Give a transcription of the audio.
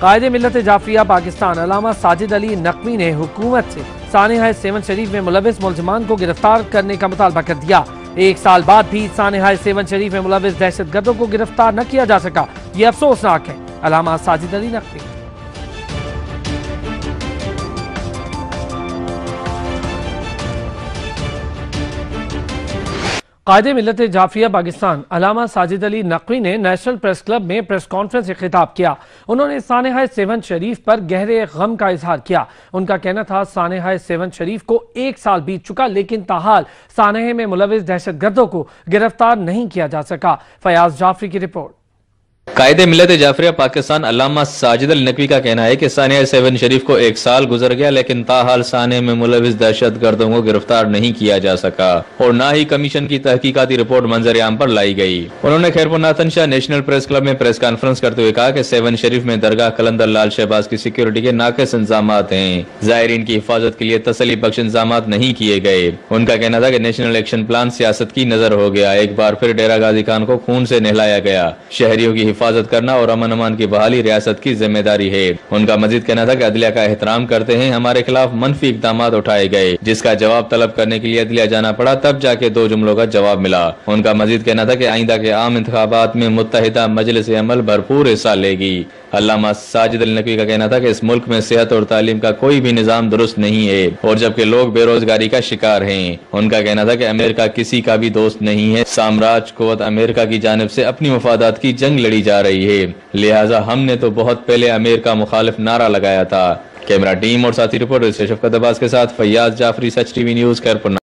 قائد ملت جعفریہ پاکستان علامہ ساجد علی نقوی نے حکومت سے سانحہ 7 شریف میں ملوث ملزمان کو گرفتار کرنے کا مطالبہ کر دیا۔ 1 سال بعد بھی سانحہ 7 شریف میں ملوث دہشت گردوں کو گرفتار نہ کیا جا سکا، یہ افسوسناک ہے۔ علامہ ساجد علی نقوی۔ قائد ملت جعفریہ پاکستان علامہ ساجد علی نقوی نے نیشنل پریس کلب میں پریس کانفرنس سے خطاب کیا۔ انہوں نے سانحہ 7 شریف پر گہرے غم کا اظہار کیا۔ ان کا کہنا تھا سانحہ 7 شریف کو 1 سال بیت چکا لیکن تاحال سانحے میں ملوث دہشت گردوں کو گرفتار نہیں کیا جا سکا۔ فیاض جعفری کی رپورٹ۔ قائد ملت جعفریہ پاکستان علامہ ساجد علی نقوی کا کہنا ہے کہ سانحہ 7 شریف کو 1 سال گزر گیا لیکن تاحال سانحے میں ملوث دہشت گردوں کو گرفتار نہیں کیا جا سکا اور نہ ہی کمیشن کی تحقیقاتی رپورٹ منظر عام پر لائی گئی۔ انہوں نے خیرپور ناتن شاہ نیشنل پریس کلب میں پریس کانفرنس کرتے ہوئے کہا کہ 7 شریف میں درگاہ قلندر لال شہباز کی سیکیورٹی کے ناقص انتظامات ہیں، زائرین کی حفاظت کے لیے تسلی بخش انتظامات نہیں کیے گئے۔ ان کا کہنا تھا کہ نیشنل ایکشن پلان سیاست کی نظر ہو گیا، ایک بار پھر ڈیرہ غازی خان کو خون سے نہلایا گیا۔ شہریوں کی حفاظت کرنا اور امن امان کی بحالی ریاست کی ذمہ داری ہے۔ ان کا مزید کہنا تھا کہ عدلیہ کا احترام کرتے ہیں، ہمارے خلاف منفی اقدامات اٹھائے گئے جس کا جواب طلب کرنے کے لیے عدلیہ جانا پڑا، تب جا کے 2 جملوں کا جواب ملا۔ ان کا مزید کہنا تھا کہ آئندہ کے عام انتخابات میں متحدہ مجلس عمل بھرپور حصہ لے گی۔ علامہ ساجد علی نقوی کا کہنا تھا کہ اس ملک میں صحت اور تعلیم کا کوئی بھی نظام درست نہیں ہے اور جبکہ لوگ بے روزگاری کا شکار ہیں۔ ان کا کہنا تھا کہ امریکہ کسی کا بھی دوست نہیں ہے، سامراج قوت امریکہ کی جانب سے اپنی مفادات کی جنگ لڑی جا رہی ہے، لہٰذا ہم نے تو بہت پہلے امریکہ مخالف نعرہ لگایا تھا۔ کیمرہ ٹیم اور ساتھی رپورٹر سے شفقت عباس کے ساتھ فیاض جعفری، سچ ٹی وی نیوز، خیرپور۔